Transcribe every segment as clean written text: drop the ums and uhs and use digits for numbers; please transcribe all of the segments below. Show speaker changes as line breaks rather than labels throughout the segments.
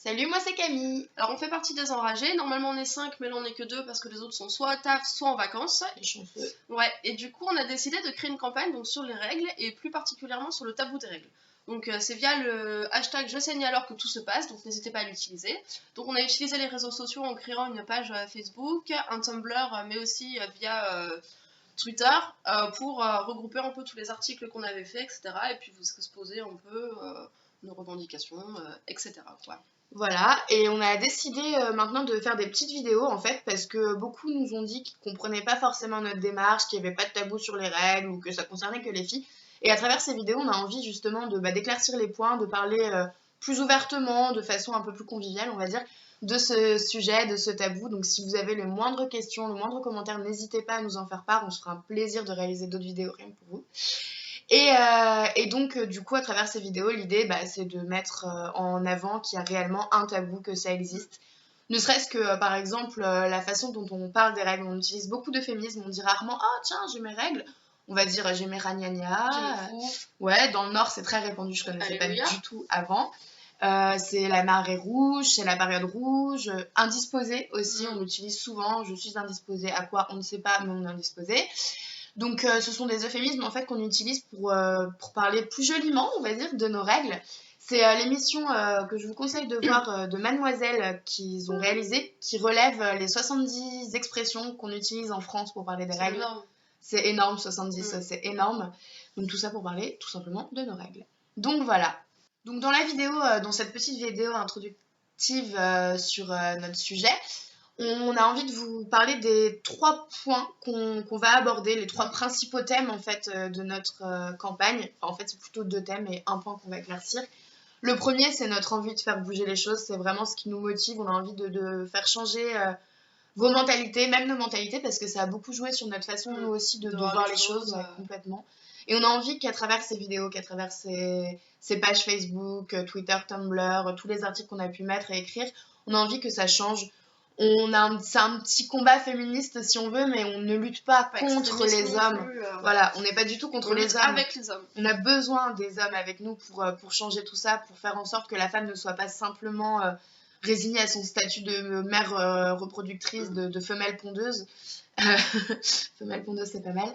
Salut, moi c'est Camille.
Alors on fait partie des enragés, normalement on est 5 mais là on est que 2 parce que les autres sont soit à taf soit en vacances.
Les chanceux.
Ouais, et du coup on a décidé de créer une campagne donc, sur les règles et plus particulièrement sur le tabou des règles. Donc c'est via le hashtag je saigne alors que tout se passe, donc n'hésitez pas à l'utiliser. Donc on a utilisé les réseaux sociaux en créant une page Facebook, un Tumblr mais aussi via Twitter pour regrouper un peu tous les articles qu'on avait fait, etc. Et puis vous exposer un peu nos revendications, etc. quoi.
Voilà, et on a décidé maintenant de faire des petites vidéos en fait parce que beaucoup nous ont dit qu'ils comprenaient pas forcément notre démarche, qu'il n'y avait pas de tabou sur les règles ou que ça concernait que les filles. Et à travers ces vidéos, on a envie justement d'éclaircir les points, de parler plus ouvertement, de façon un peu plus conviviale, on va dire, de ce sujet, de ce tabou. Donc si vous avez les moindres questions, le moindre commentaire, n'hésitez pas à nous en faire part, on se fera un plaisir de réaliser d'autres vidéos rien que pour vous. Et donc, du coup, à travers ces vidéos, l'idée, c'est de mettre en avant qu'il y a réellement un tabou, que ça existe. Ne serait-ce que, par exemple, la façon dont on parle des règles. On utilise beaucoup d'euphémismes. On dit rarement « Ah, tiens, j'ai mes règles ». On va dire « J'ai mes ragnagnas ». Ouais, dans le Nord, c'est très répandu. Je connaissais pas du tout avant. C'est la marée rouge, c'est la période rouge. Indisposé aussi, on l'utilise souvent. Je suis indisposée. À quoi? On ne sait pas, mais on est indisposé. Donc ce sont des euphémismes en fait qu'on utilise pour parler plus joliment, on va dire, de nos règles. C'est l'émission que je vous conseille de voir de Mademoiselle qu'ils ont réalisée, qui relève les 70 expressions qu'on utilise en France pour parler des règles.
Énorme.
C'est énorme, 70, c'est énorme. Donc tout ça pour parler tout simplement de nos règles. Donc voilà. Donc dans la vidéo, dans cette petite vidéo introductive sur notre sujet, on a envie de vous parler des 3 points qu'on va aborder, les 3 principaux thèmes en fait de notre campagne. Enfin, en fait, c'est plutôt 2 thèmes et un point qu'on va éclaircir. Le premier, c'est notre envie de faire bouger les choses. C'est vraiment ce qui nous motive. On a envie de faire changer vos mentalités, même nos mentalités, parce que ça a beaucoup joué sur notre façon, nous aussi, de voir les choses complètement. Et on a envie qu'à travers ces vidéos, qu'à travers ces pages Facebook, Twitter, Tumblr, tous les articles qu'on a pu mettre et écrire, on a envie que ça change. C'est un petit combat féministe si on veut, mais on ne lutte pas contre les hommes. Voilà, on n'est pas du tout contre les hommes.
Avec les hommes.
On a besoin des hommes avec nous pour changer tout ça, pour faire en sorte que la femme ne soit pas simplement résignée à son statut de mère reproductrice, de femelle pondeuse. Femelle pondeuse, c'est pas mal.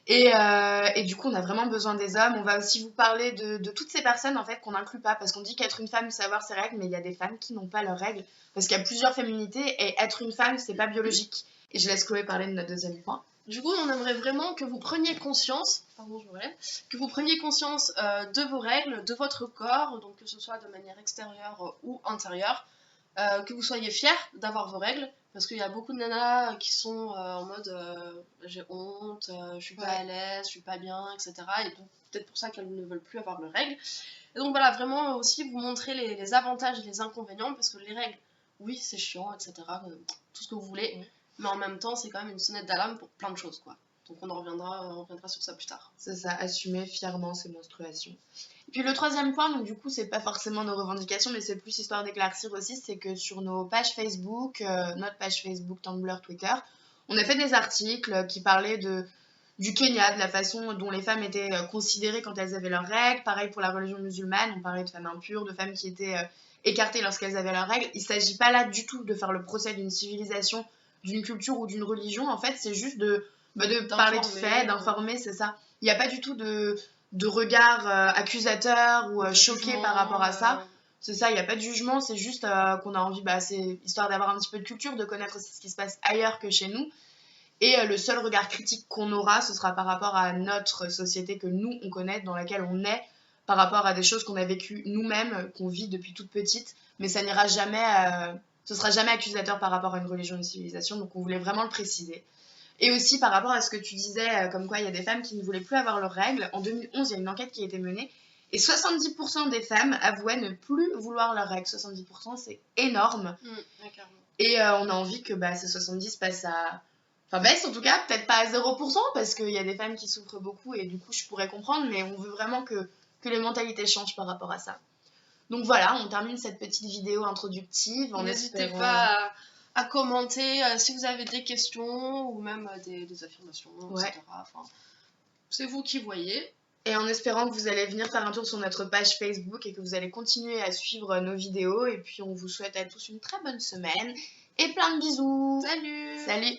Et du coup, on a vraiment besoin des hommes. On va aussi vous parler de toutes ces personnes en fait qu'on n'inclut pas, parce qu'on dit qu'être une femme, c'est avoir ses règles, mais il y a des femmes qui n'ont pas leurs règles, parce qu'il y a plusieurs féminités, et être une femme, c'est pas biologique. Et je laisse Chloé parler de notre deuxième point.
Du coup, on aimerait vraiment que vous preniez conscience, de vos règles, de votre corps, donc que ce soit de manière extérieure ou intérieure, que vous soyez fiers d'avoir vos règles, parce qu'il y a beaucoup de nanas qui sont en mode j'ai honte, je suis pas à l'aise, je suis pas bien, etc. Et donc peut-être pour ça qu'elles ne veulent plus avoir leurs règles. Et donc voilà, vraiment aussi vous montrer les avantages et les inconvénients, parce que les règles, oui, c'est chiant, etc. Tout ce que vous voulez. Mais en même temps, c'est quand même une sonnette d'alarme pour plein de choses, quoi. Donc on reviendra sur ça plus tard.
C'est ça, assumer fièrement ses menstruations. Et puis le troisième point, donc du coup, c'est pas forcément nos revendications, mais c'est plus histoire d'éclaircir aussi, c'est que sur nos pages Facebook, notre page Facebook, Tumblr, Twitter, on a fait des articles qui parlaient du Kenya, de la façon dont les femmes étaient considérées quand elles avaient leurs règles. Pareil pour la religion musulmane, on parlait de femmes impures, de femmes qui étaient écartées lorsqu'elles avaient leurs règles. Il s'agit pas là du tout de faire le procès d'une civilisation, d'une culture ou d'une religion. En fait, c'est juste de parler de faits, d'informer, c'est ça. Il n'y a pas du tout de regard accusateur ou choqué par rapport à ça. C'est ça, il n'y a pas de jugement, c'est juste qu'on a envie, c'est histoire d'avoir un petit peu de culture, de connaître aussi ce qui se passe ailleurs que chez nous. Et le seul regard critique qu'on aura, ce sera par rapport à notre société que nous, on connaît, dans laquelle on est, par rapport à des choses qu'on a vécues nous-mêmes, qu'on vit depuis toute petite. Mais ça n'ira jamais, ce sera jamais accusateur par rapport à une religion, une civilisation, donc on voulait vraiment le préciser. Et aussi par rapport à ce que tu disais, comme quoi il y a des femmes qui ne voulaient plus avoir leurs règles. En 2011, il y a une enquête qui a été menée et 70% des femmes avouaient ne plus vouloir leurs règles. 70%, c'est énorme. Et on a envie que ces 70 passent à... Enfin, baisse en tout cas, peut-être pas à 0%, parce qu'il y a des femmes qui souffrent beaucoup et du coup, je pourrais comprendre, mais on veut vraiment que les mentalités changent par rapport à ça. Donc voilà, on termine cette petite vidéo introductive.
N'hésitez pas à commenter si vous avez des questions ou même des affirmations, etc. Enfin, c'est vous qui voyez.
Et en espérant que vous allez venir faire un tour sur notre page Facebook et que vous allez continuer à suivre nos vidéos. Et puis on vous souhaite à tous une très bonne semaine et plein de bisous.
Salut!
Salut!